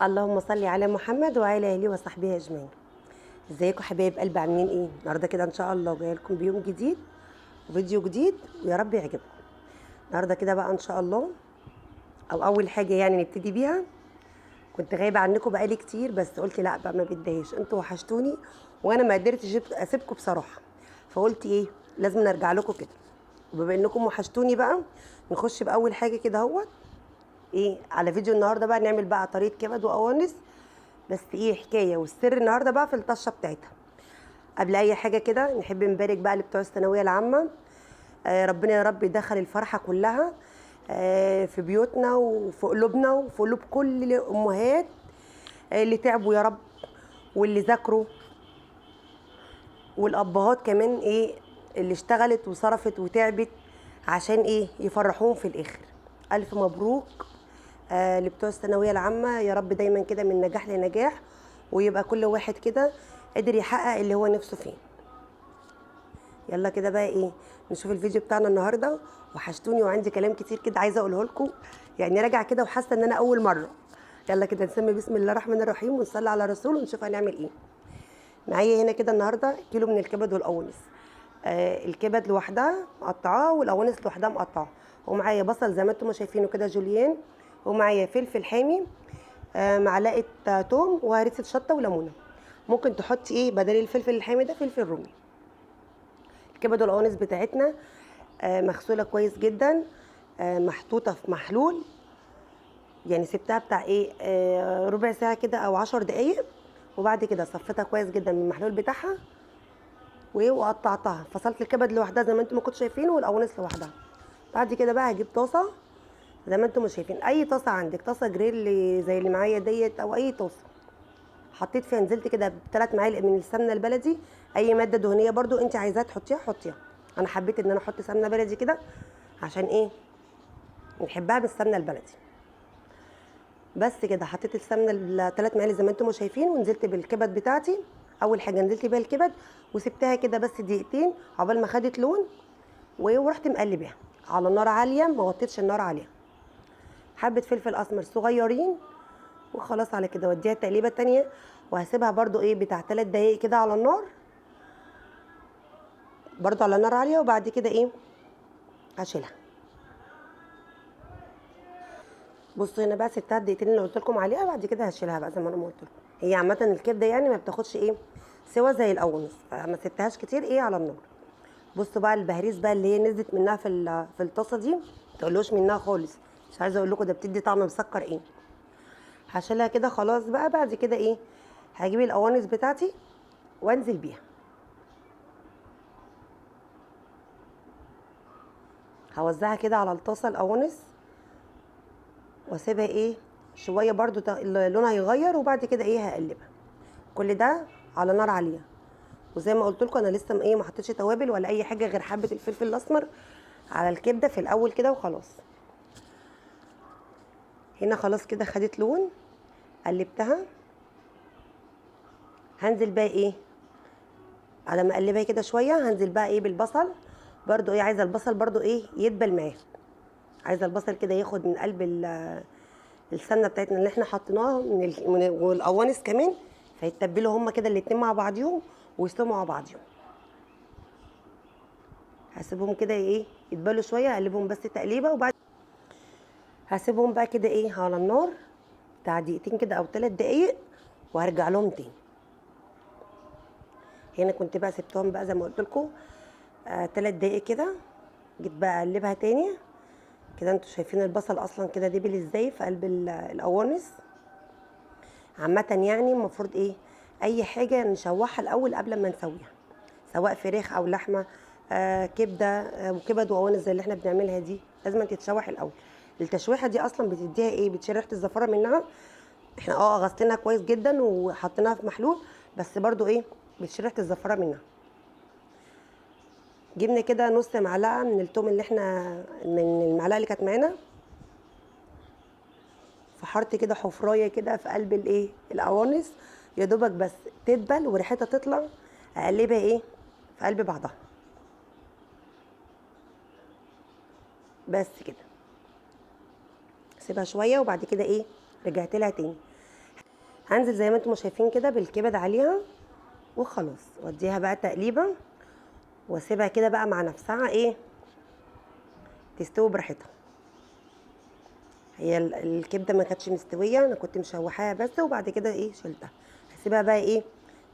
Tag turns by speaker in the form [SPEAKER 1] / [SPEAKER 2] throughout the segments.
[SPEAKER 1] اللهم صل على محمد وعلى اله وصحبه اجمعين. ازيكم حبايب قلبي، عاملين ايه؟ النهارده كده ان شاء الله جايه لكم بيوم جديد وفيديو جديد، ويا رب يعجبكم. النهارده كده بقى ان شاء الله، او اول حاجه يعني نبتدي بيها. كنت غايبه عنكم بقالي كتير، بس قلت لا بقى، ما بديهاش، انتوا وحشتوني وانا ما قدرتش اسيبكم بصراحه. فقلت ايه، لازم نرجع لكم كده. وبما انكم وحشتوني بقى، نخش باول حاجه كده اهوت. ايه على فيديو النهارده بقى، نعمل بقى طريقه كبد وقوانص. بس ايه حكايه، والسر النهارده بقى في الطشه بتاعتها. قبل اي حاجه كده نحب نبارك بقى لبتوع الثانويه العامه. ربنا يا رب يدخل الفرحه كلها في بيوتنا وفي قلوبنا وفي قلوب كل الامهات اللي تعبوا يا رب، واللي ذاكروا، والابهات كمان ايه اللي اشتغلت وصرفت وتعبت عشان ايه يفرحوهم في الاخر. الف مبروك لبتوع الثانويه العامه، يا رب دايما كده من نجاح لنجاح، ويبقى كل واحد كده قدر يحقق اللي هو نفسه فيه. يلا كده بقى ايه، نشوف الفيديو بتاعنا النهارده. وحشتوني وعندي كلام كتير كده عايزه اقوله لكم، يعني راجع كده وحاسه ان انا اول مره. يلا كده نسمي بسم الله الرحمن الرحيم ونصلي على رسول ونشوف هنعمل ايه. معايا هنا كده النهارده كيلو من الكبد والقوانص. الكبد لوحدها مقطعاه والقوانص لوحدها مقطعاه. ومعايا بصل زي ما انتم شايفينه كده جوليان. ومعايا فلفل حامي، معلقه توم وهريسه شطه وليمونه. ممكن تحطي ايه بدل الفلفل الحامي ده فلفل رومي. الكبد والقوانص بتاعتنا مغسوله كويس جدا، محطوطه في محلول. يعني سبتها بتاع ايه ربع ساعه كده او 10 دقايق. وبعد كده صفيتها كويس جدا من المحلول بتاعها، وقطعتها، فصلت الكبد لوحدها زي ما انتم ما كنتوا شايفين والقوانص لوحدها. بعد كده بقى هجيب طاسه زي ما انتم شايفين، اي طاسه عندك، طاسه جريل زي اللي معايا ديت او اي طاسه. حطيت فيها، نزلت كده بثلاث معالق من السمنه البلدي. اي ماده دهنيه برضو انت عايزاها تحطيها حطيها. انا حبيت ان انا احط سمنه بلدي كده، عشان ايه، نحبها بالسمنه البلدي. بس كده حطيت السمنه الثلاث معالق زي ما انتم شايفين، ونزلت بالكبد بتاعتي. اول حاجه نزلت بيها الكبد وسبتها كده بس دقيقتين عقبال ما خدت لون، ورحت مقلباها على نار عاليه، ما وطيتش النار عليها. حبه فلفل اسمر صغيرين، وخلاص على كده وديها تقليبه تانية. وهسيبها برضو ايه بتاع 3 دقايق كده على النار، برضو على نار عاليه. وبعد كده ايه هشيلها. بصوا هنا بقى سبتها الدقيقتين اللي قلت لكم عليها، بعد كده هشيلها بقى زي ما انا ما قلت لكم. هي عامه الكبده يعني ما بتاخدش ايه سوا زي القوانص، فما سبتهاش كتير ايه على النار. بصوا بقى البهاريز بقى اللي هي نزلت منها في الطاسه دي، ما تقولوش منها خالص. مش عايزه اقول لكم ده بتدي طعم مسكر ايه. هشيلها كده خلاص بقى. بعد كده ايه، هجيب القوانص بتاعتي وانزل بيها. هوزعها كده على الطاسه القوانص، واسيبها ايه شويه برضو لونها يغير. وبعد كده ايه هقلبها. كل ده على نار عاليه. وزي ما قلت لكم انا لسه ايه ما حطيتش توابل ولا اي حاجه غير حبه الفلفل الاسمر على الكبده في الاول كده وخلاص. هنا خلاص كده خدت لون، قلبتها. هنزل بقى ايه على ما اقلبها كده شويه، هنزل بقى ايه بالبصل. برضو ايه عايزه البصل برضو ايه يدبل معاه. عايزه البصل كده ياخد من قلب السمنه بتاعتنا اللي احنا حطيناها والقوانص كمان، فيتبلوا هما كده الاتنين مع بعضيهم ويستووا مع بعضيهم. هسيبهم كده ايه يتبلوا شويه، اقلبهم بس تقليبه. وبعد هسيبهم بقى كده ايه على النار بتاع دقيقتين كده او 3 دقايق، وهرجع لهم تاني. هنا كنت بقى سبتهم بقى زي ما قلت لكم 3 دقايق كده. جيت بقى اقلبها تاني كده. انتوا شايفين البصل اصلا كده دبل ازاي في قلب القوانص. عامه يعني المفروض ايه اي حاجه نشوحها الاول قبل ما نسويها، سواء فراخ او لحمه، كبده وكبد وقوانص زي اللي احنا بنعملها دي، لازم تتشوح الاول. التشويحه دي اصلا بتديها ايه، بتشيل ريحه الزفاره منها. احنا غسلناها كويس جدا وحطيناها في محلول، بس برضو ايه بتشيل ريحه الزفاره منها. جبنا كده نص معلقه من التوم اللي احنا من المعلقه اللي كانت معانا. فحرت كده حفرايه كده في قلب الايه القوانص، يا دوبك بس تدبل وريحتها تطلع. اقلبها ايه في قلب بعضها بس كده. سيبها شويه وبعد كده ايه رجعت لها تاني. هنزل زي ما انتم شايفين كده بالكبد عليها وخلاص، واديها بقى تقليبه واسيبها كده بقى مع نفسها ايه تستوي براحتها. هي الكبده ما كانتش مستويه، انا كنت مشوحاها بس، وبعد كده ايه شلتها. هسيبها بقى ايه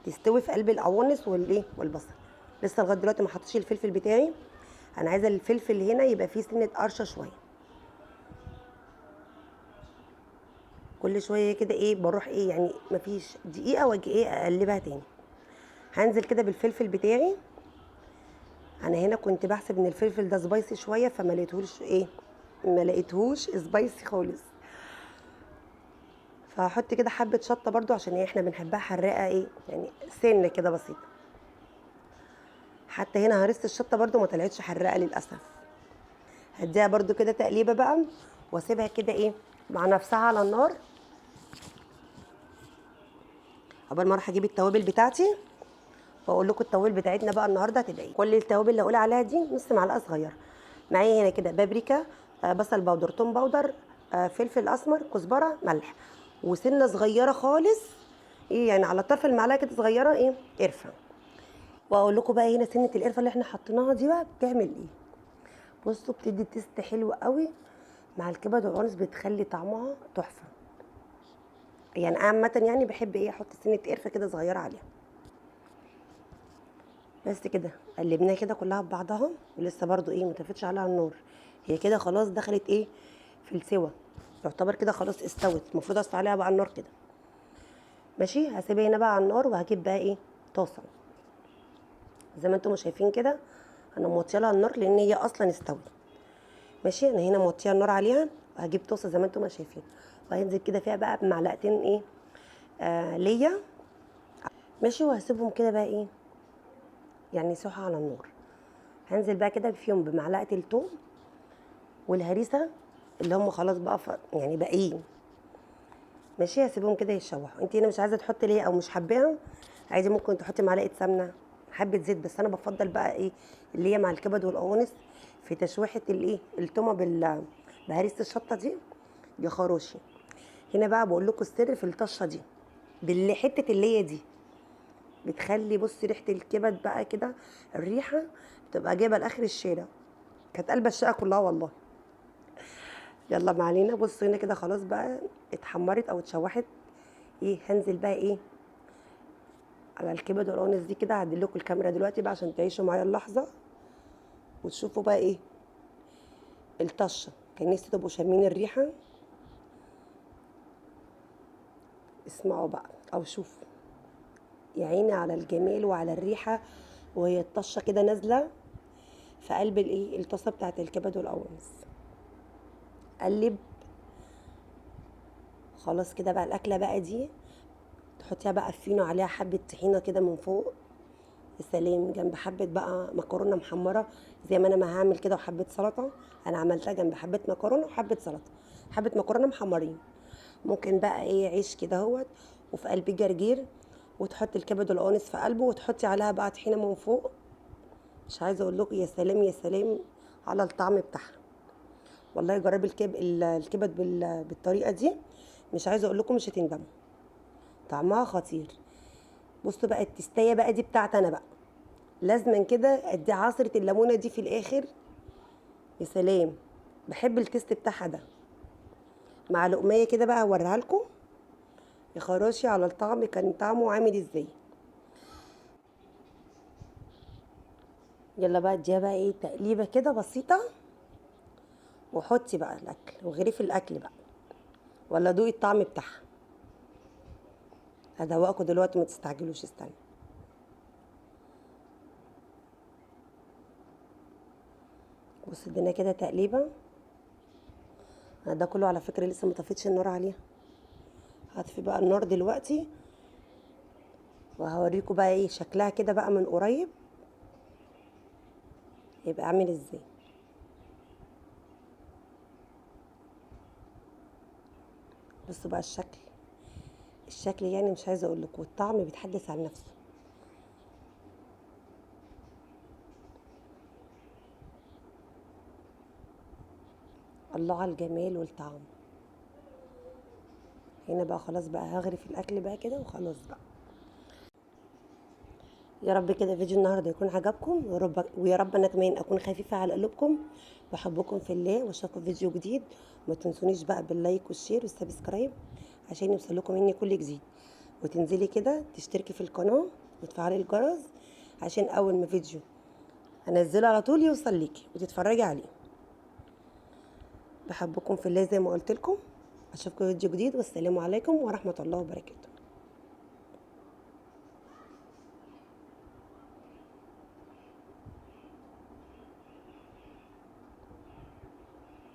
[SPEAKER 1] تستوي في قلب القوانص والايه والبصل. لسه لغايه دلوقتي ما حطيتش الفلفل بتاعي، انا عايزه الفلفل هنا يبقى فيه سنه قرشه شويه. كل شويه كده ايه بروح ايه يعني مفيش دقيقه واجي ايه اقلبها تاني. هنزل كده بالفلفل بتاعي. انا هنا كنت بحسب ان الفلفل ده سبايسي شويه، فما لقيتهوش ايه، ما لقيتهوش سبايسي خالص. فهحط كده حبه شطه برضو عشان ايه احنا بنحبها حراقه ايه يعني سنه كده بسيطه. حتى هنا هرست الشطه برضو ما طلعتش حراقه للاسف. هديها برضو كده تقليبه بقى واسيبها كده ايه مع نفسها على النار. قبل ما اروح اجيب التوابل بتاعتي واقول لكم التوابل بتاعتنا بقى النهارده هتبقى ايه. كل التوابل اللي هقول عليها دي نص معلقه صغيره. معايا هنا كده بابريكا، بصل باودر، توم باودر، فلفل اسمر، كزبره، ملح، وسنه صغيره خالص ايه يعني على طرف المعلقه كده صغيره ايه قرفه. واقول لكم بقى هنا سنه القرفه اللي احنا حطيناها دي بقى بتعمل ايه. بصوا بتدي تيست حلو قوي مع الكبد والقوانص، بتخلي طعمها تحفه. يعني انا عامه يعني بحب ايه احط سنه قرفه كده صغيره عليها. بس كده قلبناها كده كلها ببعضها، ولسه برضو ايه متفتش عليها النار. هي كده خلاص دخلت ايه في السوا، يعتبر كده خلاص استوت. المفروض اصفي عليها بقى النار كده. ماشي، هسيبها هنا بقى على النار وهجيب بقى ايه طاسه. زي ما انتم شايفين كده انا موطيه لها النار لان هي اصلا استوت. ماشي، انا هنا موطيه النار عليها وهجيب طاسه زي ما انتم شايفين، وهنزل كده فيها بقى بمعلقتين ايه ليا. ماشي، وهسيبهم كده بقى ايه يعني يسيحوا على النار. هنزل بقى كده فيهم بمعلقه الثوم والهريسه اللي هم خلاص بقى يعني باقيين. ماشي، هسيبهم كده يتشوحوا. انت هنا مش عايزه تحطي ليه او مش حباها عادي ممكن تحطي معلقه سمنه حبه زيت، بس انا بفضل بقى ايه اللي هي مع الكبد والقوانص في تشويحه الايه التومه بهريسه الشطه دي يا خروشي. هنا بقى بقول لكم السر في الطشه دي حته اللي هي دي بتخلي بصي ريحه الكبد بقى كده الريحه بتبقى جايبه لاخر الشارع. كانت قلبه الشقه كلها والله. يلا ما علينا. بصوا هنا كده خلاص بقى اتحمرت او اتشوحت. ايه هنزل بقى ايه على الكبد والقوانص دي كده. هعدل لكم الكاميرا دلوقتي بقى عشان تعيشوا معايا اللحظه وتشوفوا بقى ايه الطشه. كان نفسي تبقوا شامين الريحه. اسمعوا بقى او شوفوا، يا عيني على الجمال وعلى الريحه وهي الطشه كده نازله في قلب الايه الطاسه بتاعت الكبد والقوانص. قلب. خلاص كده بقى الاكله بقى دي تحطيها بقى فينو عليها حبه طحينه كده من فوق. يا سلام، جنب حبه بقى مكرونه محمره زي ما انا ما هعمل كده، وحبه سلطه. انا عملتها جنب حبه مكرونه وحبه سلطه، حبه مكرونه محمرين. ممكن بقى ايه عيش كده اهوت وفي قلبيه جرجير، وتحطي الكبد والقوانص في قلبه وتحطي عليها بقى طحينه من فوق. مش عايزه اقول لكم يا سلام يا سلام على الطعم بتاعها. والله جربي الكبد بالطريقه دي، مش عايزه اقول لكم مش هتندموا، طعمها خطير. بصوا بقى التستايه بقى دي بتاعتي انا بقى، لازما كده ادي عصره الليمونه دي في الاخر. يا سلام، بحب التست بتاعها ده مع لقميه كده بقى هوريها لكم. يا خراشي على الطعم، كان طعمه عامل ازاي. يلا بقى اديها بقى ايه تقليبه كده بسيطه، وحطي بقى الاكل وغرفي الاكل بقى، ولا دوقي الطعم بتاعها. هدوقكم دلوقتي ما تستعجلوش، استنى. بص ادينا كده تقليبه. أنا ده كله على فكره لسه ما طفيتش النار عليها. هطفي بقى النار دلوقتي وهوريكم بقى ايه شكلها كده بقى من قريب يبقى عامل ازاي. بصوا بقى الشكل يعني مش عايزه اقول لكم، والطعم بيتحدث عن نفسه. الله على الجمال والطعم. هنا بقى خلاص بقى هغرف الاكل بقى كده وخلاص بقى. يا رب كده فيديو النهارده يكون عجبكم، ويا رب انا كمان اكون خفيفه على قلوبكم. بحبكم في الله، واشوفكم في فيديو جديد. ما تنسونيش بقى باللايك والشير والسبسكرايب عشان يوصلكم مني كل جديد. وتنزلي كده تشتركي في القناه وتفعلي الجرس عشان اول ما فيديو انزله على طول يوصل ليكي وتتفرجي عليه. بحبكم في الله زي ما قلت لكم. اشوفكم في فيديو جديد، والسلام عليكم ورحمه الله وبركاته.